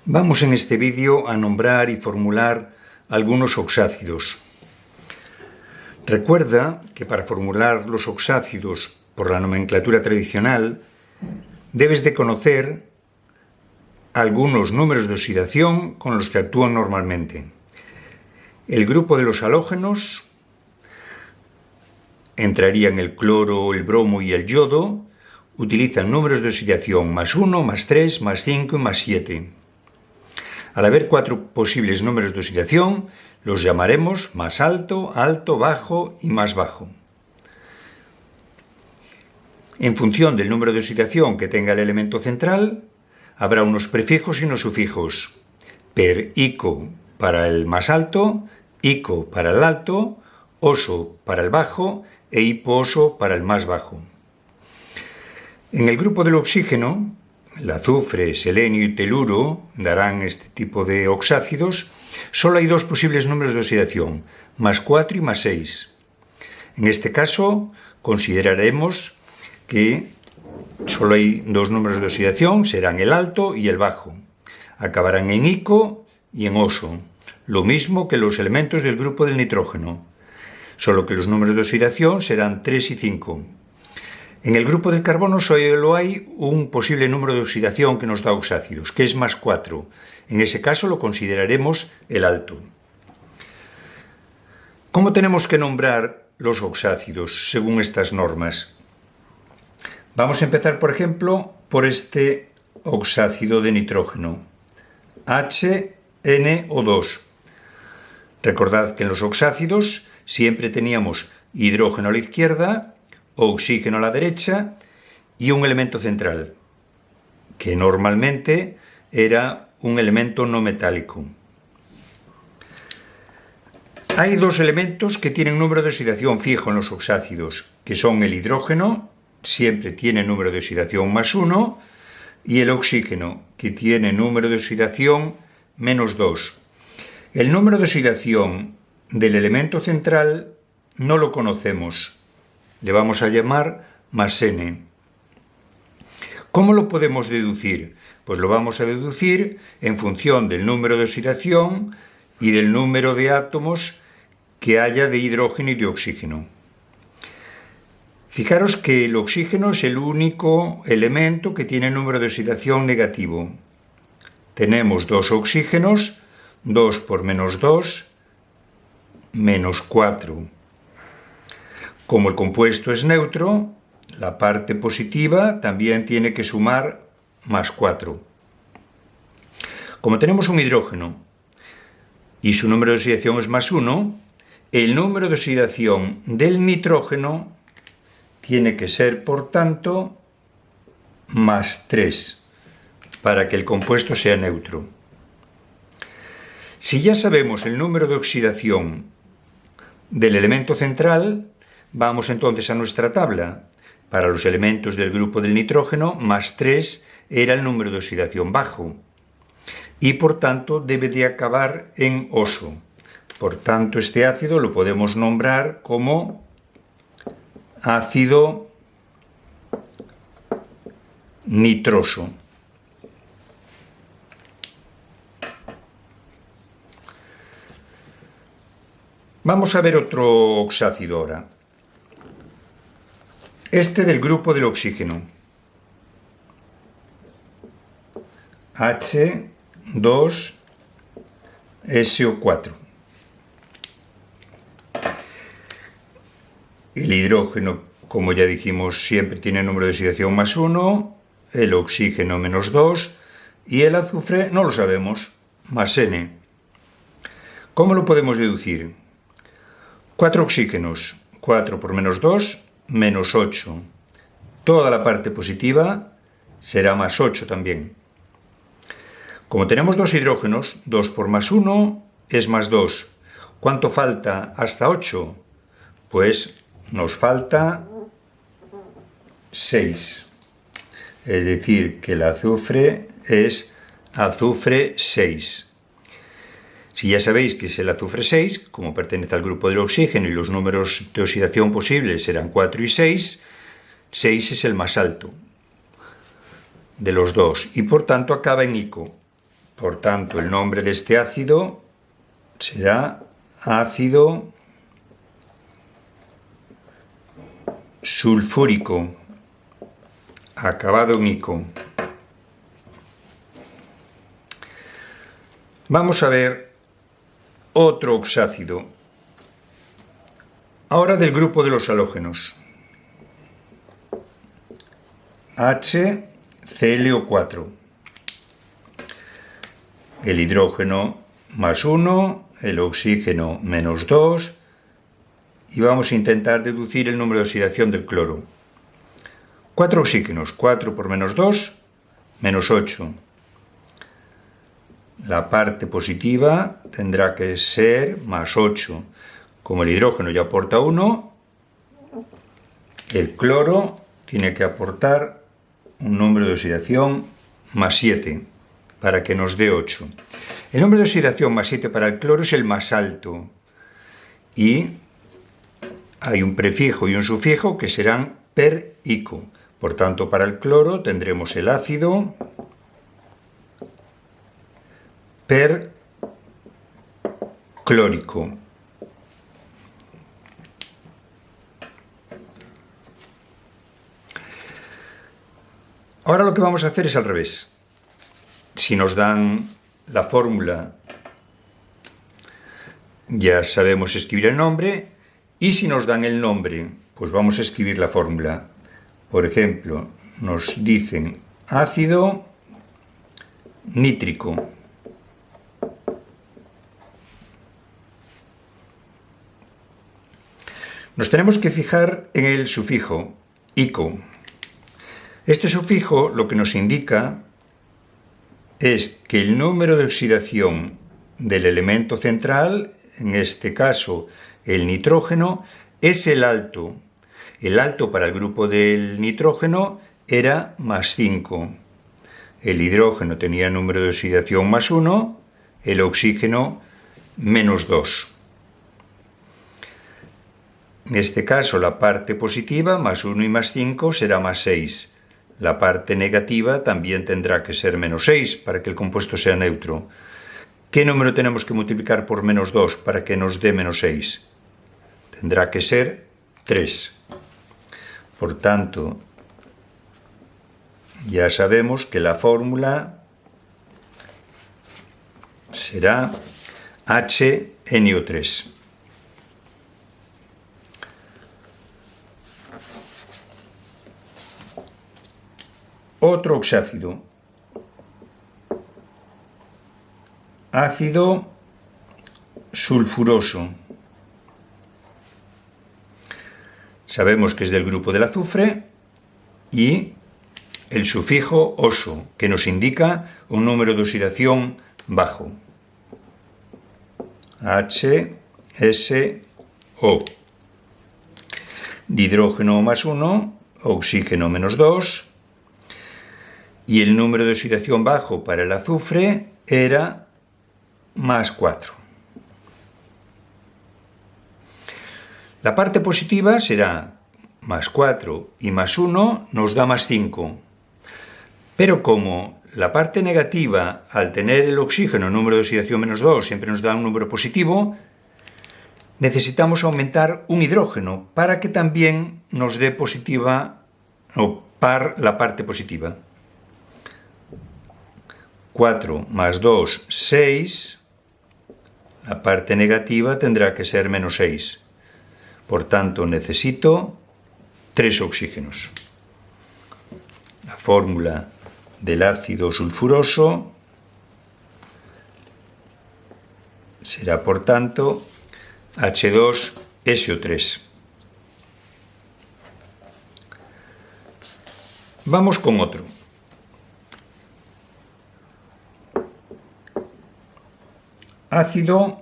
Vamos en este vídeo a nombrar y formular algunos oxácidos. Recuerda que para formular los oxácidos por la nomenclatura tradicional debes de conocer algunos números de oxidación con los que actúan normalmente. El grupo de los halógenos entrarían el cloro, el bromo y el yodo. Utilizan números de oxidación +1, +3, +5 y +7. Al haber 4 posibles números de oxidación, los llamaremos más alto, alto, bajo y más bajo. En función del número de oxidación que tenga el elemento central, habrá unos prefijos y unos sufijos. Per ico para el más alto, ico para el alto, oso para el bajo e hiposo para el más bajo. En el grupo del oxígeno, el azufre, selenio y teluro darán este tipo de oxácidos. Solo hay 2 posibles números de oxidación, +4 y +6. En este caso, consideraremos que solo hay 2 números de oxidación, serán el alto y el bajo. Acabarán en ico y en oso, lo mismo que los elementos del grupo del nitrógeno, solo que los números de oxidación serán 3 y 5. En el grupo del carbono solo hay un posible número de oxidación que nos da oxácidos, que es +4. En ese caso lo consideraremos el alto. ¿Cómo tenemos que nombrar los oxácidos según estas normas? Vamos a empezar, por ejemplo, por este oxácido de nitrógeno, HNO2. Recordad que en los oxácidos siempre teníamos hidrógeno a la izquierda, oxígeno a la derecha y un elemento central, que normalmente era un elemento no metálico. Hay 2 elementos que tienen número de oxidación fijo en los oxácidos, que son el hidrógeno, siempre tiene número de oxidación +1, y el oxígeno, que tiene número de oxidación -2. El número de oxidación del elemento central no lo conocemos. Le vamos a llamar +N. ¿Cómo lo podemos deducir? Pues lo vamos a deducir en función del número de oxidación y del número de átomos que haya de hidrógeno y de oxígeno. Fijaros que el oxígeno es el único elemento que tiene número de oxidación negativo. Tenemos 2 oxígenos, 2 por -2, -4. Como el compuesto es neutro, la parte positiva también tiene que sumar +4. Como tenemos un hidrógeno y su número de oxidación es +1, el número de oxidación del nitrógeno tiene que ser, por tanto, +3, para que el compuesto sea neutro. Si ya sabemos el número de oxidación del elemento central, vamos entonces a nuestra tabla. Para los elementos del grupo del nitrógeno, +3 era el número de oxidación bajo y por tanto debe de acabar en oso. Por tanto, este ácido lo podemos nombrar como ácido nitroso. Vamos a ver otro oxácido ahora. Este del grupo del oxígeno, H2SO4. El hidrógeno, como ya dijimos, siempre tiene número de oxidación +1, el oxígeno -2 y el azufre no lo sabemos, +N. ¿Cómo lo podemos deducir? 4 oxígenos, 4 por -2, -8. Toda la parte positiva será +8 también. Como tenemos 2 hidrógenos, 2 por +1 es +2. ¿Cuánto falta hasta 8? Pues nos falta 6. Es decir, que el azufre es azufre 6. Si ya sabéis que es el azufre 6, como pertenece al grupo del oxígeno y los números de oxidación posibles serán 4 y 6, 6 es el más alto de los dos y por tanto acaba en ico. Por tanto, el nombre de este ácido será ácido sulfúrico, acabado en ico. Vamos a ver otro oxácido, ahora del grupo de los halógenos. HClO4. El hidrógeno más 1, el oxígeno menos 2, y vamos a intentar deducir el número de oxidación del cloro. 4 oxígenos, 4 por menos 2, menos 8. La parte positiva tendrá que ser más 8. Como el hidrógeno ya aporta 1, el cloro tiene que aportar un número de oxidación más 7 para que nos dé 8. El número de oxidación más 7 para el cloro es el más alto y hay un prefijo y un sufijo que serán per ico. Por tanto, para el cloro tendremos el ácido perclórico. Ahora lo que vamos a hacer es al revés. Si nos dan la fórmula, ya sabemos escribir el nombre, y si nos dan el nombre, pues vamos a escribir la fórmula. Por ejemplo, nos dicen ácido nítrico. Nos tenemos que fijar en el sufijo ico. Este sufijo lo que nos indica es que el número de oxidación del elemento central, en este caso el nitrógeno, es el alto. El alto para el grupo del nitrógeno era más 5. El hidrógeno tenía número de oxidación más 1, el oxígeno menos 2. En este caso la parte positiva, más 1 y más 5, será más 6. La parte negativa también tendrá que ser menos 6 para que el compuesto sea neutro. ¿Qué número tenemos que multiplicar por menos 2 para que nos dé menos 6? Tendrá que ser 3. Por tanto, ya sabemos que la fórmula será HNO3. Otro oxácido, ácido sulfuroso. Sabemos que es del grupo del azufre y el sufijo oso, que nos indica un número de oxidación bajo. HSO. Hidrógeno más 1, oxígeno menos 2. Y el número de oxidación bajo para el azufre era más 4. La parte positiva será más 4 y más 1 nos da más 5. Pero como la parte negativa, al tener el oxígeno número de oxidación menos 2, siempre nos da un número positivo, necesitamos aumentar un hidrógeno para que también nos dé positiva o par la parte positiva. 4 más 2, 6. La parte negativa tendrá que ser menos 6. Por tanto, necesito 3 oxígenos. La fórmula del ácido sulfuroso será, por tanto, H2SO3. Vamos con otro. Ácido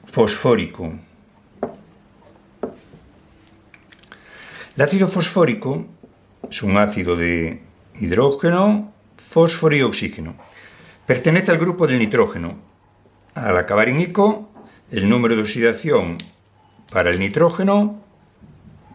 fosfórico. El ácido fosfórico es un ácido de hidrógeno, fósforo y oxígeno. Pertenece al grupo del nitrógeno. Al acabar en ico, el número de oxidación para el nitrógeno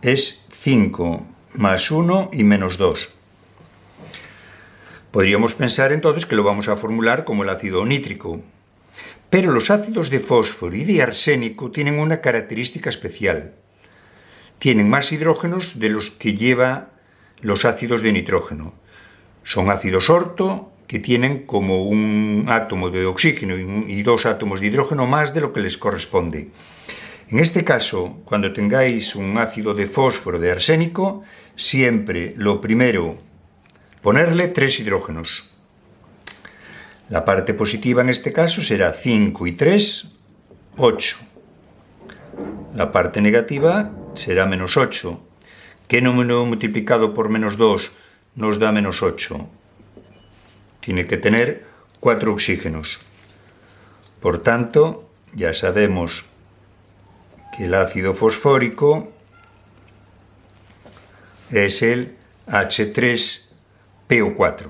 es 5 más 1 y menos 2. Podríamos pensar entonces que lo vamos a formular como el ácido nítrico. Pero los ácidos de fósforo y de arsénico tienen una característica especial. Tienen más hidrógenos de los que lleva los ácidos de nitrógeno. Son ácidos orto que tienen como un átomo de oxígeno y 2 átomos de hidrógeno más de lo que les corresponde. En este caso, cuando tengáis un ácido de fósforo de arsénico, siempre lo primero, ponerle 3 hidrógenos. La parte positiva en este caso será 5 y 3, 8. La parte negativa será menos 8. ¿Qué número multiplicado por menos 2 nos da menos 8? Tiene que tener 4 oxígenos. Por tanto, ya sabemos que el ácido fosfórico es el H3PO4.